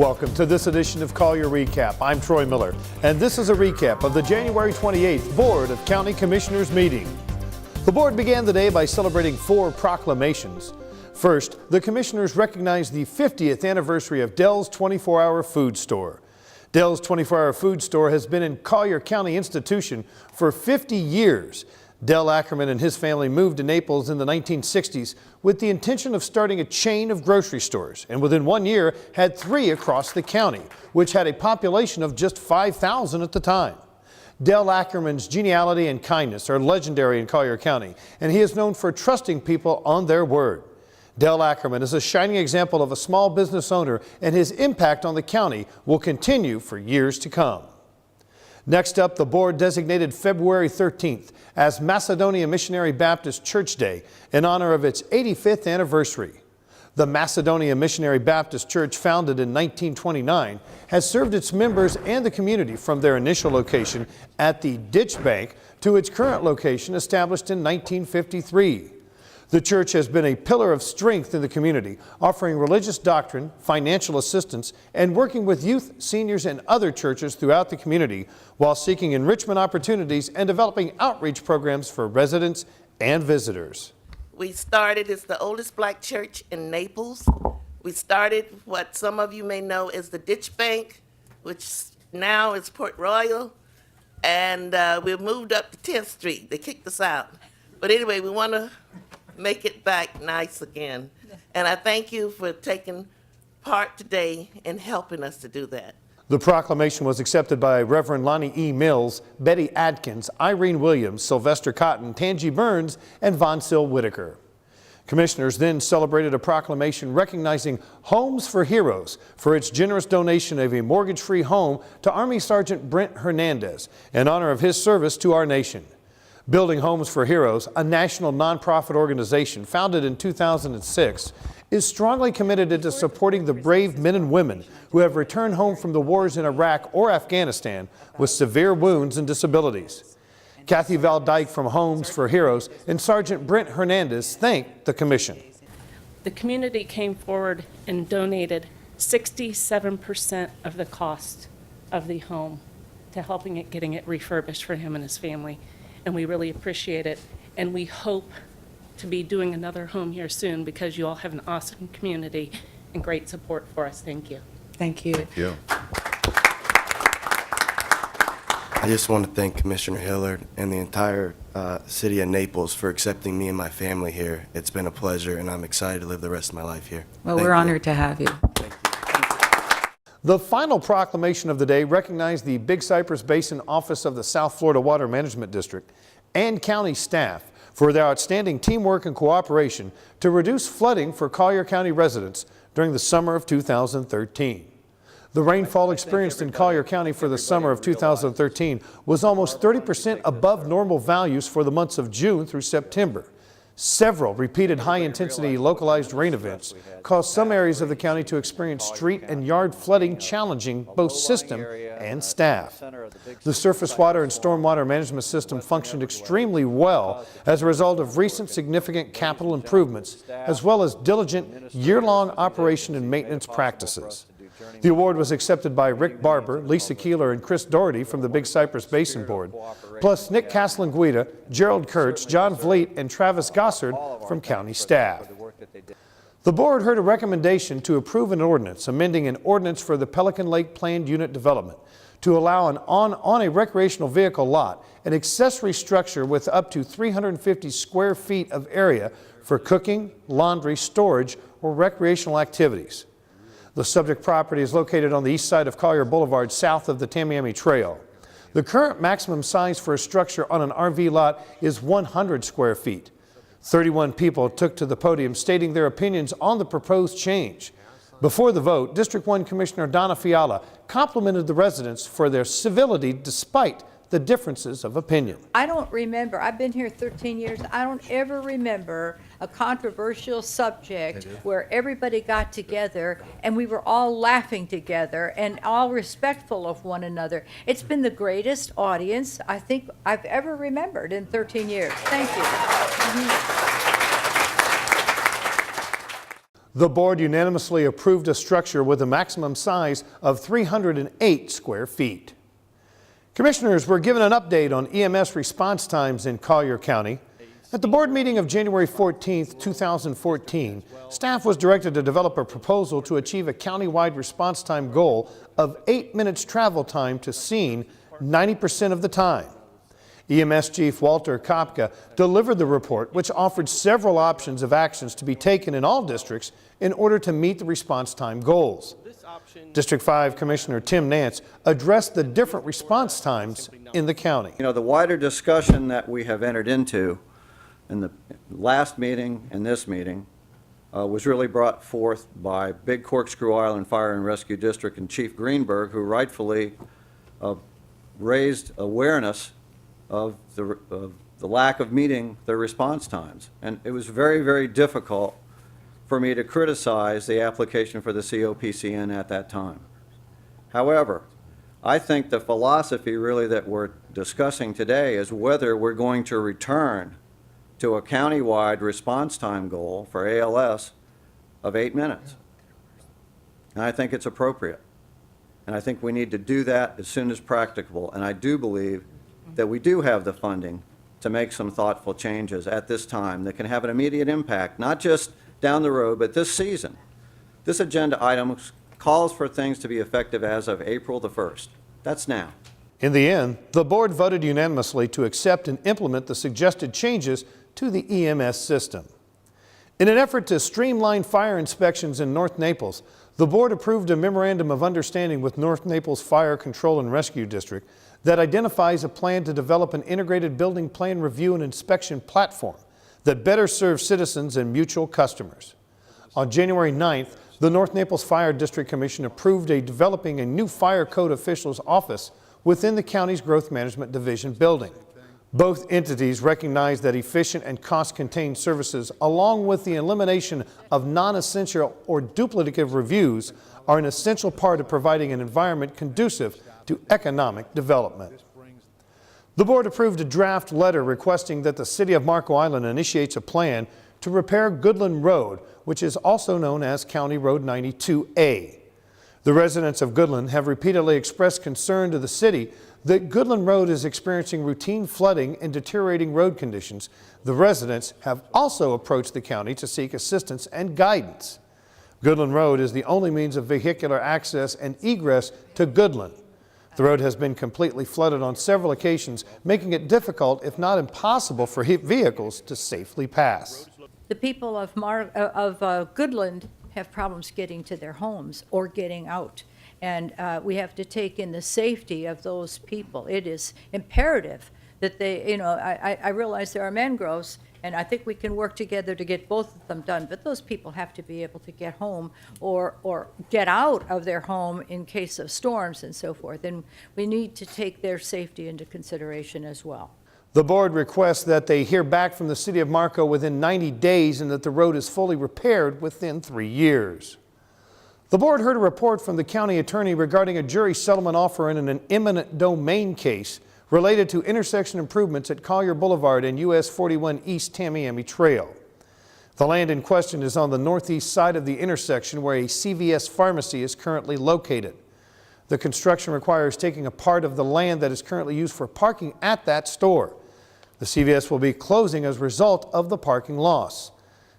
Welcome to this edition of Collier Recap. I'm Troy Miller, and this is a recap of the January 28th Board of County Commissioners meeting. The board began the day by celebrating 4 proclamations. First, the commissioners recognized the 50th anniversary of Dell's 24-hour food store. Dell's 24-hour food store has been in Collier County institution for 50 years. Dell Ackerman and his family moved to Naples in the 1960s with the intention of starting a chain of grocery stores, and within 1 year had 3 across the county, which had a population of just 5,000 at the time. Dell Ackerman's geniality and kindness are legendary in Collier County, and he is known for trusting people on their word. Dell Ackerman is a shining example of a small business owner, and his impact on the county will continue for years to come. Next up, the board designated February 13th as Macedonia Missionary Baptist Church Day in honor of its 85th anniversary. The Macedonia Missionary Baptist Church, founded in 1929, has served its members and the community from their initial location at the Ditch Bank to its current location established in 1953. The church has been a pillar of strength in the community, offering religious doctrine, financial assistance, and working with youth, seniors, and other churches throughout the community while seeking enrichment opportunities and developing outreach programs for residents and visitors. We started, it's the oldest black church in Naples. We started what some of you may know as the Ditch Bank, which now is Port Royal, and we moved up to 10th Street. They kicked us out. But anyway, we want to make it back nice again. And I thank you for taking part today in helping us to do that. The proclamation was accepted by Reverend Lonnie E. Mills, Betty Adkins, Irene Williams, Sylvester Cotton, Tangi Burns, and Von Sil Whitaker. Commissioners then celebrated a proclamation recognizing Homes for Heroes for its generous donation of a mortgage-free home to Army Sergeant Brent Hernandez in honor of his service to our nation. Building Homes for Heroes, a national nonprofit organization founded in 2006, is strongly committed to supporting the brave men and women who have returned home from the wars in Iraq or Afghanistan with severe wounds and disabilities. Kathy Valdyke from Homes for Heroes and Sergeant Brent Hernandez thanked the commission. The community came forward and donated 67% of the cost of the home to helping it, getting it refurbished for him and his family. And we really appreciate it, and we hope to be doing another home here soon because you all have an awesome community and great support for us. Thank you. Thank you. Thank you. I just want to thank Commissioner Hillard and the entire city of Naples for accepting me and my family here. It's been a pleasure, and I'm excited to live the rest of my life here. Well, we're honored to have you. Thank you. The final proclamation of the day recognized the Big Cypress Basin Office of the South Florida Water Management District and county staff for their outstanding teamwork and cooperation to reduce flooding for Collier County residents during the summer of 2013. The rainfall experienced in Collier County for the summer of 2013 was almost 30% above normal values for the months of June through September. Several repeated high-intensity localized rain events caused some areas of the county to experience street and yard flooding, challenging both system and staff. The surface water and stormwater management system functioned extremely well as a result of recent significant capital improvements, as well as diligent year-long operation and maintenance practices. The award was accepted by Rick Barber, Lisa Keeler, and Chris Doherty from the Big Cypress Basin Board, plus Nick Caslanguida, Gerald Kurtz, John Vliet, and Travis Gossard from county staff. The board heard a recommendation to approve an ordinance amending an ordinance for the Pelican Lake Planned Unit Development to allow on a recreational vehicle lot an accessory structure with up to 350 square feet of area for cooking, laundry, storage, or recreational activities. The subject property is located on the east side of Collier Boulevard, south of the Tamiami Trail. The current maximum size for a structure on an RV lot is 100 square feet. 31 people took to the podium stating their opinions on the proposed change. Before the vote, District 1 Commissioner Donna Fiala complimented the residents for their civility despite the differences of opinion. I don't remember, I've been here 13 years, I don't ever remember a controversial subject where everybody got together and we were all laughing together and all respectful of one another. It's been the greatest audience I think I've ever remembered in 13 years. Thank you. The board unanimously approved a structure with a maximum size of 308 square feet. Commissioners were given an update on EMS response times in Collier County. At the board meeting of January 14, 2014, staff was directed to develop a proposal to achieve a countywide response time goal of 8 minutes travel time to scene 90% of the time. EMS Chief Walter Kopka delivered the report, which offered several options of actions to be taken in all districts in order to meet the response time goals. District 5 Commissioner Tim Nance addressed the different response times in the county. You know, the wider discussion that we have entered into in the last meeting and this meeting was really brought forth by Big Corkscrew Island Fire and Rescue District and Chief Greenberg, who rightfully raised awareness of the lack of meeting their response times. And it was very, very difficult for me to criticize the application for the COPCN at that time. However, I think the philosophy really that we're discussing today is whether we're going to return to a countywide response time goal for ALS of 8 minutes. And I think it's appropriate. And I think we need to do that as soon as practicable. And I do believe that we do have the funding to make some thoughtful changes at this time that can have an immediate impact, not just down the road, but this season. This agenda item calls for things to be effective as of April the 1st. That's now. In the end, the board voted unanimously to accept and implement the suggested changes to the EMS system. In an effort to streamline fire inspections in North Naples, the board approved a memorandum of understanding with North Naples Fire Control and Rescue District that identifies a plan to develop an integrated building plan review and inspection platform that better serves citizens and mutual customers. On January 9th, the North Naples Fire District Commission approved developing a new fire code official's office within the county's Growth Management Division building. Both entities recognize that efficient and cost-contained services, along with the elimination of non-essential or duplicative reviews, are an essential part of providing an environment conducive to economic development. The board approved a draft letter requesting that the City of Marco Island initiates a plan to repair Goodland Road, which is also known as County Road 92A. The residents of Goodland have repeatedly expressed concern to the city that Goodland Road is experiencing routine flooding and deteriorating road conditions. The residents have also approached the county to seek assistance and guidance. Goodland Road is the only means of vehicular access and egress to Goodland. The road has been completely flooded on several occasions, making it difficult, if not impossible, for vehicles to safely pass. The people of Goodland have problems getting to their homes or getting out. And we have to take in the safety of those people. It is imperative that they, you know, I realize there are mangroves, and I think we can work together to get both of them done, but those people have to be able to get home or get out of their home in case of storms and so forth. And we need to take their safety into consideration as well. The board requests that they hear back from the City of Marco within 90 days and that the road is fully repaired within 3 years. The board heard a report from the county attorney regarding a jury settlement offer in an eminent domain case related to intersection improvements at Collier Boulevard and US 41 East Tamiami Trail. The land in question is on the northeast side of the intersection where a CVS pharmacy is currently located. The construction requires taking a part of the land that is currently used for parking at that store. The CVS will be closing as a result of the parking loss.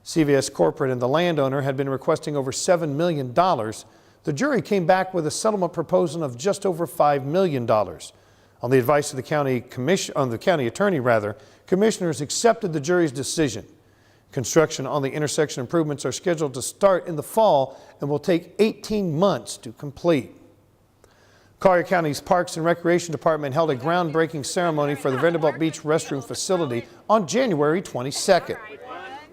CVS Corporate and the landowner had been requesting over $7 million. The jury came back with a settlement proposal of just over $5 million. On the advice of the county attorney, commissioners accepted the jury's decision. Construction on the intersection improvements are scheduled to start in the fall and will take 18 months to complete. Collier County's Parks and Recreation Department held a groundbreaking ceremony for the Vanderbilt Beach restroom facility on January 22nd.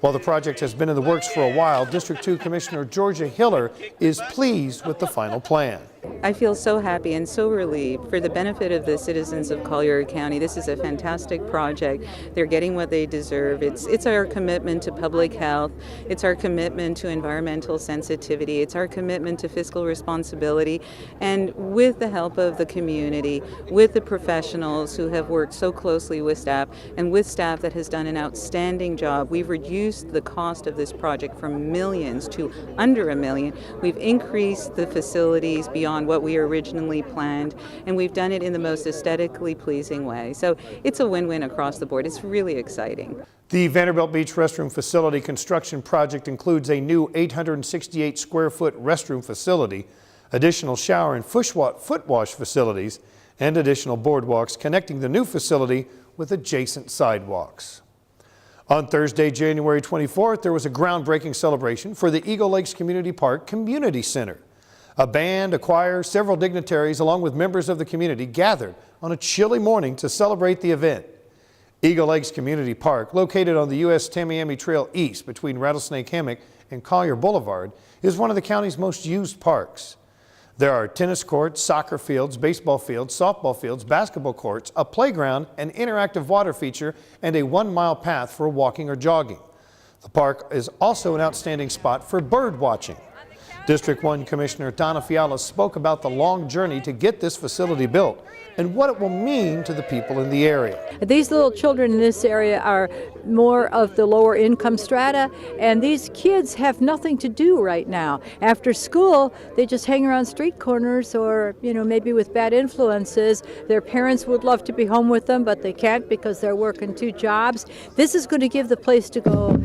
While the project has been in the works for a while, District 2 Commissioner Georgia Hiller is pleased with the final plan. I feel so happy and so relieved for the benefit of the citizens of Collier County. This is a fantastic project. They're getting what they deserve. It's our commitment to public health. It's our commitment to environmental sensitivity. It's our commitment to fiscal responsibility. And with the help of the community, with the professionals who have worked so closely with staff, and with staff that has done an outstanding job, we've reduced the cost of this project from millions to under $1 million. We've increased the facilities beyond what we originally planned, and we've done it in the most aesthetically pleasing way. So it's a win-win across the board. It's really exciting. The Vanderbilt Beach Restroom Facility construction project includes a new 868 square foot restroom facility, additional shower and foot wash facilities, and additional boardwalks connecting the new facility with adjacent sidewalks. On Thursday, January 24th, there was a groundbreaking celebration for the Eagle Lakes Community Park Community Center. A band, a choir, several dignitaries, along with members of the community, gathered on a chilly morning to celebrate the event. Eagle Lakes Community Park, located on the U.S. Tamiami Trail East between Rattlesnake Hammock and Collier Boulevard, is one of the county's most used parks. There are tennis courts, soccer fields, baseball fields, softball fields, basketball courts, a playground, an interactive water feature, and a 1-mile path for walking or jogging. The park is also an outstanding spot for bird watching. District 1 Commissioner Donna Fiala spoke about the long journey to get this facility built and what it will mean to the people in the area. These little children in this area are more of the lower income strata, and these kids have nothing to do right now. After school, they just hang around street corners or, maybe with bad influences. Their parents would love to be home with them, but they can't because they're working 2 jobs. This is going to give the place to go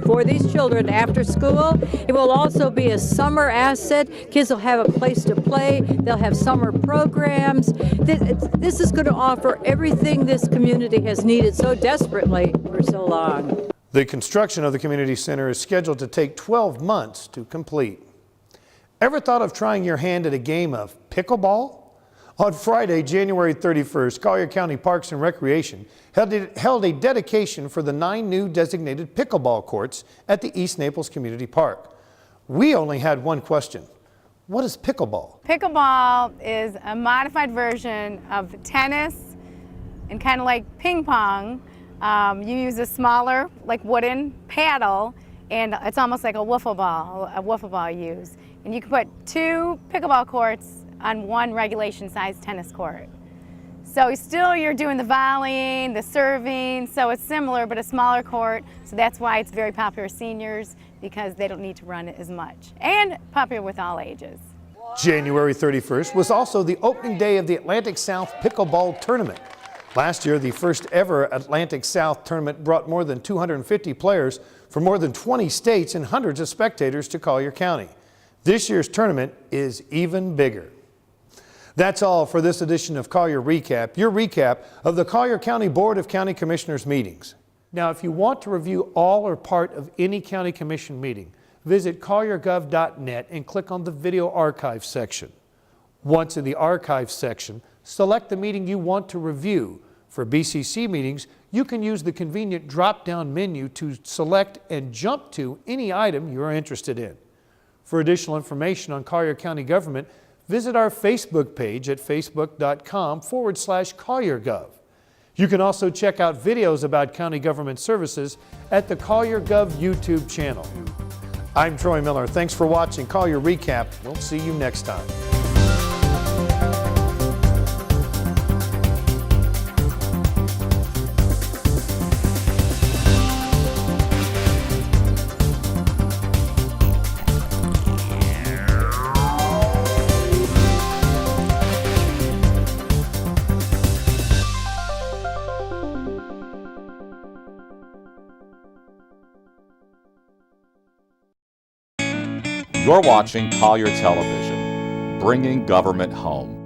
for these children after school. It will also be a summer asset. Kids will have a place to play. They'll have summer programs. This is going to offer everything this community has needed so desperately for so long. The construction of the community center is scheduled to take 12 months to complete. Ever thought of trying your hand at a game of pickleball? On Friday, January 31st, Collier County Parks and Recreation held a dedication for the 9 new designated pickleball courts at the East Naples Community Park. We only had one question. What is pickleball? Pickleball is a modified version of tennis and kind of like ping pong. You use a smaller, wooden paddle, and it's almost like a wiffle ball you use. And you can put 2 pickleball courts on 1 regulation-sized tennis court. So you're doing the volleying, the serving, so it's similar but a smaller court. So that's why it's very popular with seniors, because they don't need to run it as much. And popular with all ages. January 31st was also the opening day of the Atlantic South Pickleball Tournament. Last year, the first ever Atlantic South tournament brought more than 250 players from more than 20 states and hundreds of spectators to Collier County. This year's tournament is even bigger. That's all for this edition of Collier Recap, your recap of the Collier County Board of County Commissioners meetings. Now, if you want to review all or part of any county commission meeting, visit colliergov.net and click on the video archive section. Once in the archive section, select the meeting you want to review. For BCC meetings, you can use the convenient drop-down menu to select and jump to any item you are interested in. For additional information on Collier County government, visit our Facebook page at facebook.com/CollierGov. You can also check out videos about county government services at the Collier Gov YouTube channel. I'm Troy Miller. Thanks for watching Collier Recap. We'll see you next time. You're watching Collier Television, bringing government home.